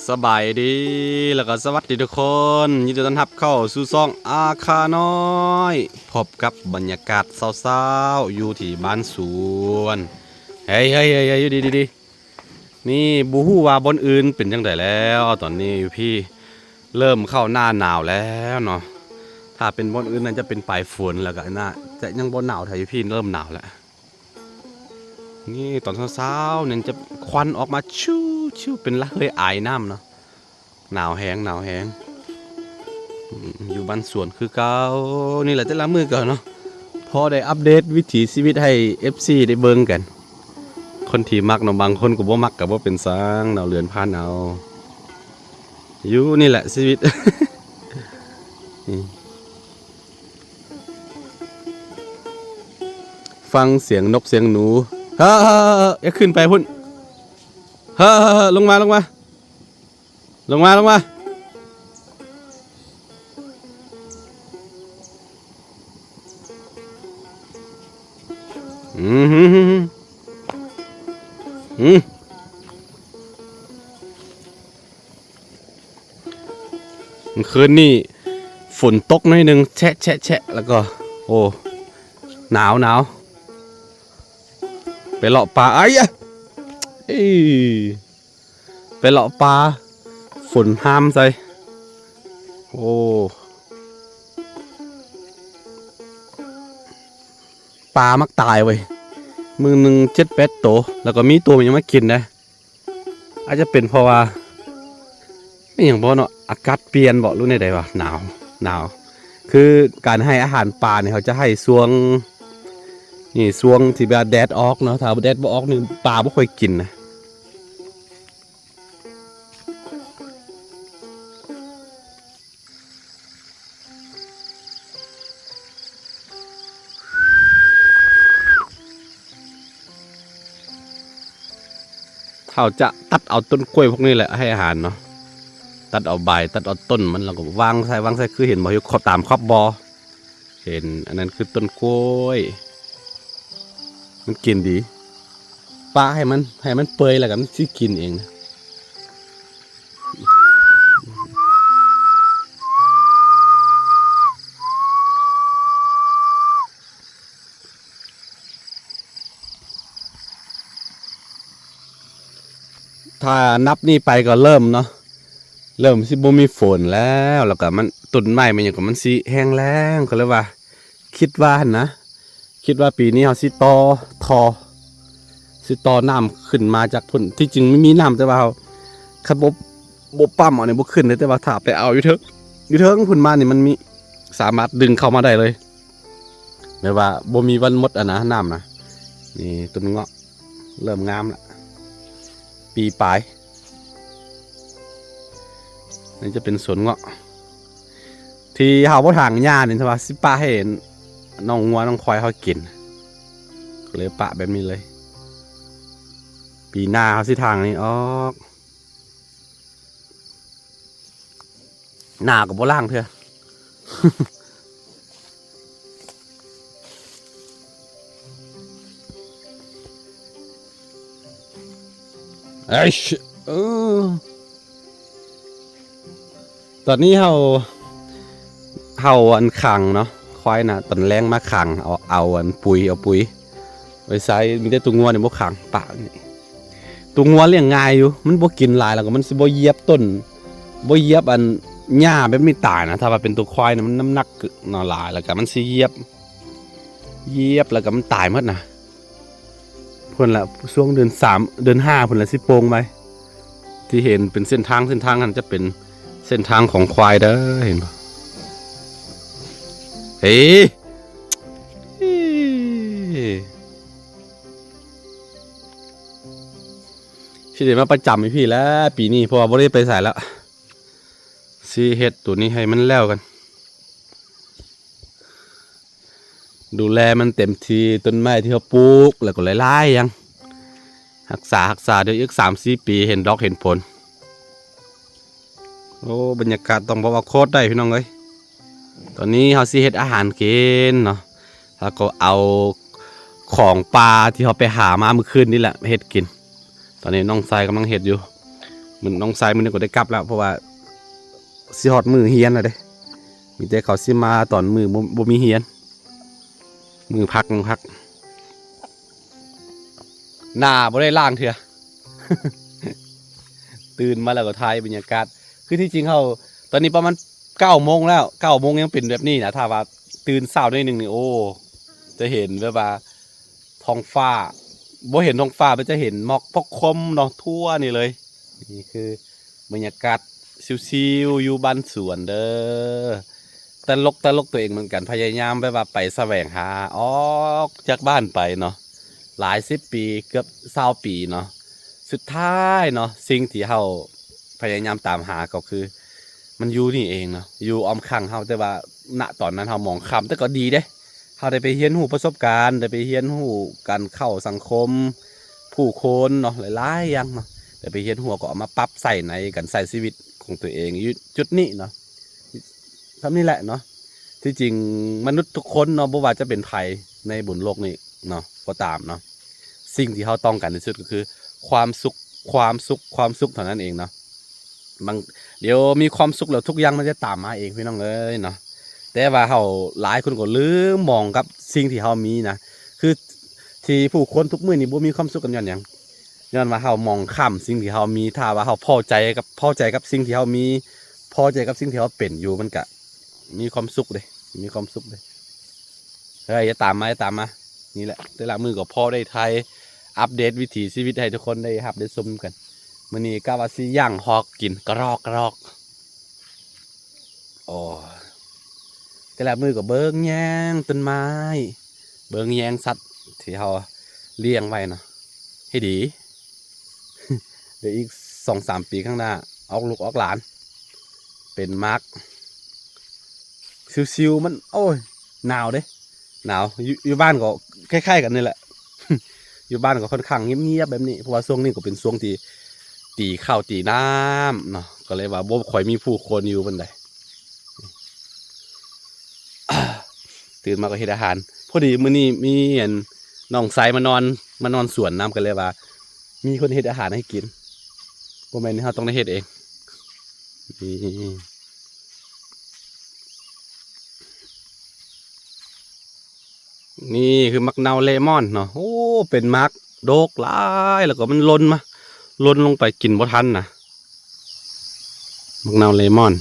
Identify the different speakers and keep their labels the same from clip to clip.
Speaker 1: สบายดีแล้วก็สวัสดีทุกคนยินดีต้อนรับเข้าสู่ช่องอาคาน้อยพบกับบรรยากาศเศร้าๆอยู่ที่บ้านสวนเฮ้ยอยู่ดีนี่บูฮู้ว่าบนอื่นเป็นจังไดแล้วตอนนี้อยู่พี่เริ่มเข้าหน้าหนาวแล้วเนาะถ้าเป็นบนอื่นนั่นจะเป็นปลายฝนแล้วก็น่าจะยังบนหนาวไทยอยู่พี่เริ่มหนาวแล้วนี่ตอนเช้าๆเนี่ยจะควันออกมาชิวเป็นละเฮยไอน้ำเนาะหนาวแห้งอยู่บ้านสวนคือเก่านี่แหละแต่ละมือก่อนเนาะพอได้อัปเดตวิถีชีวิตให้ FC ได้เบิ่งกันคนที่มักเนาะบางคนก็บ่มักก็บ่เป็นสร้างเนาะเรือนผ่านเอาอยู่นี่แหละชีวิต ฟังเสียงนกเสียงหนูเฮ้ออย่าขึ้นไปพุ่นเฮ้อลงมาอืมคืนนี่ฝนตกหน่อยนึงแฉะแล้วก็โอ้หนาวไปเลาะป่าไอ้ยะไปเลาะป่าฝนห้ามใส่โอ้ปลามักตายเว้ยมือหนึ่ง7-8 ตัวแล้วก็มีตัวมันยังไม่กินนะอาจจะเป็นเพราะว่าไม่อย่างเพราะเนาะอากาศเปลี่ยนบอกรู้ในใดวะหนาวคือการให้อาหารปลาเนี่ยเขาจะให้ช่วงนี่ช่วงที่แบบแดดออกเนาะถ้าแดดบ่ออกนี่ปลาไม่ค่อยกินนะเขาจะตัดเอาต้นกล้วยพวกนี้แหละให้อาหารเนาะตัดเอาใบตัดเอาต้นมันแล้วก็วางใส่คือเห็นบ่อยู่ขอบตามขอบบอเห็นอันนั้นคือต้นกล้วยมันกินดีปลาให้มันเปื่อยแล้วก็มันสิกินเองนะถ้านับนี่ไปก็เริ่มเนาะเริ่มสิบ่มีฝนแล้วก็มันต้นไม้มันอย่างกับมันสิแห้งแล้งก็เลยว่าคิดว่านะคิดว่าปีนี้เขาสิต่อน้ำขึ้นมาจากพุ่นที่จริงไม่มีน้ำแต่ว่าเขาคันบบปั๊มเอาเนี่ยบขึ้นเลยแต่ว่าถ้าไปเอาอยู่เถิงพุ่นมานี่มันมีสามารถดึงเข้ามาได้เลยไม่ว่าบ่มีวันหมดนะน้ำนะนี่ต้นเงาะเริ่มงามละปีปลายนี่จะเป็นสวนเงาะที่เขาบ่ทางหญ้านี่ใช่ป่ะสิป้าให้เห็นน้องงัวน้องควายเขากินเลยปะแบบนี้เลยปีหน้าเขาสิทางนี้ออกหน้ากับโบล่างเถอะ เอ้ยตอนนี้เฮาอันขังเนาะควายน่ะตอนแรงมาขังเอาอันปุ๋ยไว้ใส่มีแต่ตัวงัวเนี่ยบ่ขังปะนี่ตัวงัวเลี้ยงง่ายอยู่มันบ่กินหลายแล้วก็มันสิบ่เหยียบต้นบ่เหยียบอันหญ้าแบบไม่ตายนะถ้าว่าเป็นตัวควายน่ะมันน้ำหนักหน่อหลายแล้วก็มันสิเหยียบแล้วก็มันตายหมดนะเพิ่นละช่วงเดือน3เดือน5เพิ่นละสิโป่งไปที่เห็นเป็นเส้นทางนั้นจะเป็นเส้นทางของควายเด้อเห็นป่ะเฮ้ยที่เดี๋ยวมาประจำให้พี่แล้วปีนี้เพราะว่าบ่ได้ไปใส่แล้วซีเฮ็ดตัวนี้ให้มันแล้วกันดูแลมันเต็มทีต้นไม้ที่เขาปลูกแล้วก็หลายๆยังรักษาเดี๋ยวอีก3-4 ปีเห็นดอกเห็นผลโอ้บรรยากาศต้องบอกว่าโคตรได้พี่น้องเอ้ยตอนนี้เขาซีเฮ็ดอาหารกินเนาะแล้วก็เอาของปลาที่เขาไปหามาเมื่อคืนนี่แหละเฮ็ดกินตอนนี้น้องทรายกำลังเฮ็ดอยู่ มันน้องชายมันก็ได้กลับแล้วเพราะว่าสิฮอดมือเฮียนแล้วเด้มีแต่เขาสิมาตอนมือบ่มีเฮียนมือพักหน้าบ่ได้ล้างเถื่อ ตื่นมาแล้วก็ถ่ายบรรยากาศคือที่จริงเขาตอนนี้ประมาณ9 โมงแล้ว9 โมงยังเป็นแบบนี้นะถ้าว่าตื่นเช้าได้หนึ่งนี่โอ้จะเห็นแบบว่าท้องฟ้าบ่เห็นท้องฟ้ามันจะเห็นหมอกพกคมเนาะทั่วนี่เลยนี่คือบรรยากาศชิวๆอยู่บ้านสวนเด้อตลกตัวเองเหมือนกันพยายามแบบว่าไปแสวงหาออกจากบ้านไปเนาะหลาย10 ปีเกือบ20 ปีเนาะสุดท้ายเนาะสิ่งที่เราพยายามตามหาก็คือมันอยู่นี่เองเนาะอยู่อ้อมข้างเราแต่ว่าณตอนนั้นเรามองคำแต่ก็ดีเด้เราได้ไปเรียนรู้ประสบการณ์ได้ไปเรียนรู้การเข้าสังคมผู้คนเนาะหลายๆอย่างเนาะได้ไปเรียนรู้ก็เอามาปรับใส่ในการใส่ชีวิตของตัวเองอยู่จุดนี้เนาะทำนี่แหละเนาะที่จริงมนุษย์ทุกคนเนาะบ่ว่าจะเป็นภัยในบนโลกนี้เนาะก็ตามเนาะสิ่งที่เราต้องการที่สุดก็คือความสุขเท่านั้นเองเนาะบางเดี๋ยวมีความสุขแล้วทุกอย่างมันจะตามมาเองพี่น้องเอ้ยเนาะแต่ว่าเราหลายคนก็ลืมมองกับสิ่งที่เรามีนะคือที่ผู้คนทุกมื้อนี่บ่มีความสุขกันย้อนว่าเรามองข้ามสิ่งที่เรามีถ้าว่าเราพอใจกับสิ่งที่เรามีพอใจกับสิ่งที่เราเป็นอยู่มันก็มีความสุขเลยเฮ้ยอย่าตามมานี่แหละแต่ละมือก็พอได้ไทยอัปเดตวิถีชีวิตให้ทุกคนได้ครับได้ชมกันมื้อนี้กะว่าสิย่างฮอกกินกระรอกโอ้แต่ละมือก็เบิ่งแยงต้นไม้เบิ่งแยงสัตว์ที่เฮาเลี้ยงไว้เนาะให้ดี เดี๋ยวอีก2-3 ปีข้างหน้าออกลูกออกหลานเป็นมาร์กซิวๆมันโอ้ยหนาวเด้หนาวอยู่บ้านก็คล้ายๆกันนี่แหละ อยู่บ้านก็ค่อนข้างเงียบๆแบบนี้เพราะว่าช่วงนี้ก็เป็นช่วงที่ตีข้าวตีน้ำเนาะก็เลยว่าบ่ค่อยมีผู้คนอยู่บันได ตื่นมาก็เฮ็ดอาหารพอดีมื้อนี้มีน้องสายมานอนสวนน้ำกันเลยว่ามีคนเฮ็ดอาหารให้กินบ่แม่นเฮาต้องได้เฮ็ดเองนี่คือมักนาวเลมอนเนาะโอ้เป็นมักโดกหลายแล้วก็มันล้นลงไปกินบ่ทันนะมักนาวเลมอน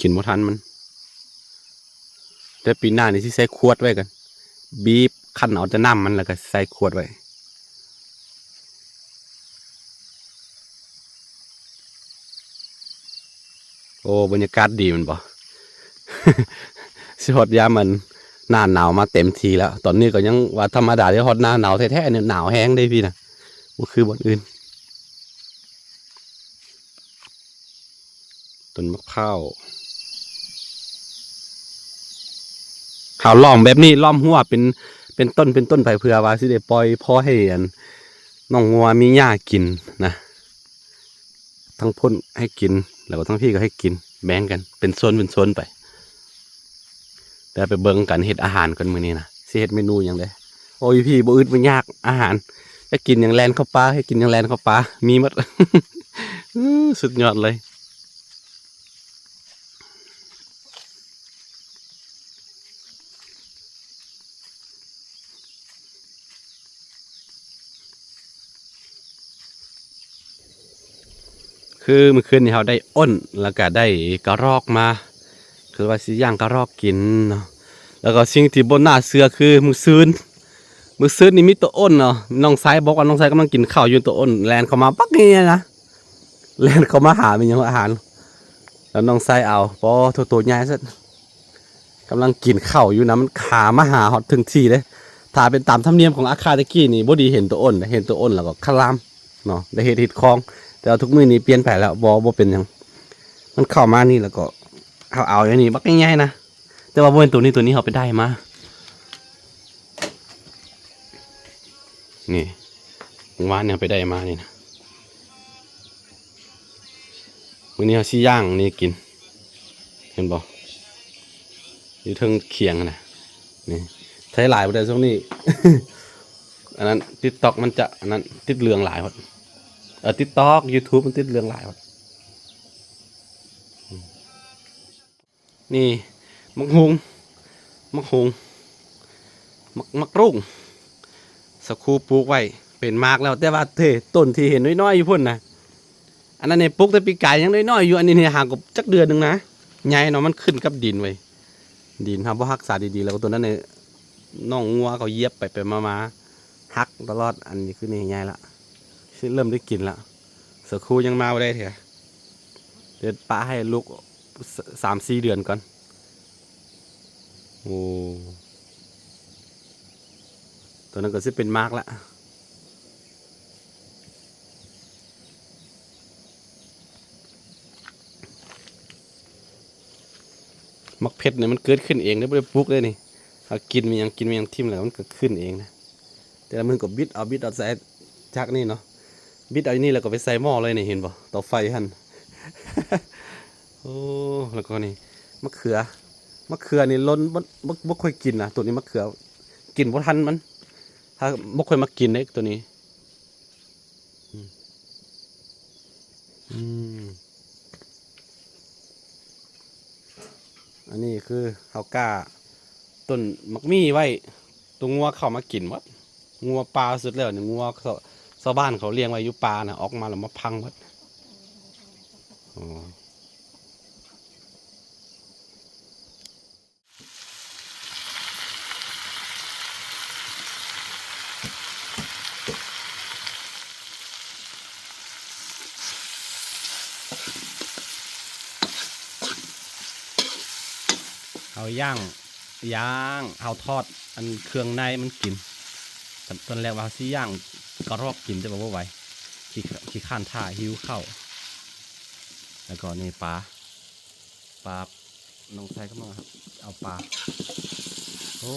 Speaker 1: กินบ่ทันมันแต่ปีหน้านี่สิใส่ขวดไว้กันบีบคั้นเอาจะน้ำมันแล้วก็ใส่ขวดไว้โอ้บรรยากาศดีมันบ่ สิฮอดยามมันหน้าหนาวมาเต็มทีแล้วตอนนี้ก็ยังว่าธรรมดาที่ฮอดหน้าหนาวแท้ๆเนี่ยหนาวแห้งได้พี่นะบ่คือบนอื่นต้นมะพร้าวข่าวล้อมแบบนี้ล้อมหัวเป็นต้นไปเพื่อว่าสิได้ปล่อยพ่อให้น้องงัวมีหญ้ากินนะทั้งพ่นให้กินแล้วก็ทั้งพี่ก็ให้กินแบ่งกันเป็นโซนไปเดี๋ยวไปเบิ่งกันเฮ็ดอาหารกันมื้อนี้นะสิเฮ็ดเมนูหยังไดโอ้ยพี่บ่อึดบ่ยากอาหารจะกินหยังแลนเข้าป่าให้กินหยังแลนเข้าป่ามีหมด สุดยอดเลยคือเมื่อคืนนี้เราได้อ้นแล้วก็ได้กระรอกมาคือว่าสิย่างกระรอกกินเนาะแล้วก็สิ่งที่บนหน้าเสือคือมือซื้อนี่มีตัวอ้นเนาะน้องสายบอกว่าน้องสายกำลังกินข้าวอยู่ตัวอ้นแลนเข้ามาปักนี่นะแลนเข้ามาหาเป็นยังอาหารแล้วน้องสายเอาพอตัวใหญ่ซะกำลังกินข้าวอยู่นะมันขามาหาฮอดถึงที่เลยถ้าเป็นตามธรรมเนียมของอาคาตะกี้นี่บ่ดีเห็นตัวอ้นแล้วก็คลามเนาะได้เห็ดคลองแต่ทุกมื้อนี้เปลี่ยนไปแล้วบ่เป็นหยังมันเข้ามานี่แล้วก็เอาอย่างนี้บักง่ายๆนะแต่ว่าบ่เป็นตัวนี้เขาไปได้มานี่วานเนี่ยไปได้มานี่นะวันนี้เขาชี้ย่างนี่กินเห็นบ่อยู่เทิงเคียงนะนี่ใช้หลายประเด็นช่วงนี้ อันนั้น TikTok มันจะอันนั้นติดเรื่องหลายหมดTikTok YouTube มันติดเรื่องหลายหมดนี่มักฮุงมักฮุงมักรุ่งสักครูปลูกไว้เป็นมากแล้วแต่ว่าต้นที่เห็นน้อยๆอยู่พุ่นนะอันนั้นเนี่ยปลูกแต่ปีกายยังน้อยๆอยู่อันนี้เนี่ยห่างกับจักเดือนหนึ่งนะใหญ่เนาะมันขึ้นกับดินไว้ดินทำเพราะรักษาดีๆแล้วตัวนั้นเนี่ยน้องงัวเขาเย็บไปมาหักตลอดอันนี้คือนี่ใหญ่ละเริ่มได้กินละสักครูยังมาไม่ได้เถอะเดี๋ยวป้าให้ลูก3-4 เดือนก่อนโอ้ตัวนั้นก็จะเป็นมากละมักเพชรเนี่ยมันเกิดขึ้นเองได้ไม่ได้ปลูกเลยนี่ถ้ากินมันยังทิ่มแล้วมันก็ขึ้นเองนะแต่ละมือก็บิดเอาใส่จากนี่เนาะบิดเอานี่แล้วก็ไปใส่หม้อเลยนี่เห็นป่ะเตาไฟหั่น โอ้แล้วก็นี่มะเขือนี่ล้นบ่ค่อยกินนะตัวนี้มะเขือกินบ่ทันมันถ้าบ่ค่อยมากินเด้ตัวนี้อันนี้คือเฮากล้าต้นมักมี่ไว้ตัวงัวเข้ามากินหมดงัวปลาสุดแล้วเนี่ยงัวชาวบ้านเขาเลี้ยงไว้อยู่ปลานะออกมาแล้วมาพังหมดเอาย่างเอาทอดอันเครื่องในมันกินตอนแรกว่าสิย่างก็รอบกินแต่ว่าไหวขี้ข้านท่าหิวเข้าแล้วก็นี่ปลาน้องชายก็มาครับเอาปลาโอ้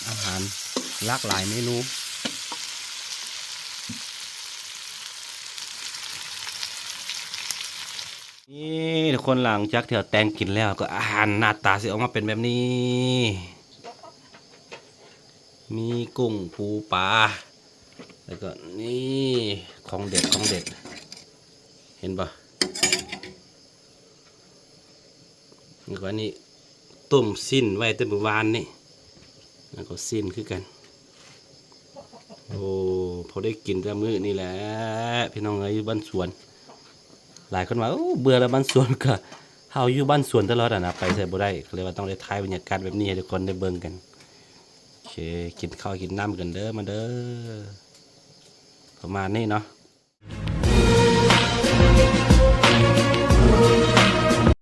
Speaker 1: อาหารหลากหลายเมนูนี่ทุกคนหลังจากที่เราแตงกินแล้วก็อาหารหน้าตาสิออกมาเป็นแบบนี้มีกุ้งปูปลาแล้วก็นี่ของเด็ดเห็นปะแล้วก็นี่ต้มสิ้นไว้แต่เมื่อวานนี่แล้วก็สิ้นคือกันโอ้พอได้กินแต่มื้อนี่แหละพี่น้องเอ้ยอยู่บ้านสวนหลายคนว่าเบื่อแล้วบ้านสวนก็เฮาอยู่บ้านสวนตลอดนะไปใส่บ่ได้ก็เลยว่าต้องได้ถ่ายบรรยากาศแบบนี้ให้ทุกคนได้เบิ่งกันโอเคกินข้าวกินน้ำกันเด้อมาเด้อประมาณนี้เนาะ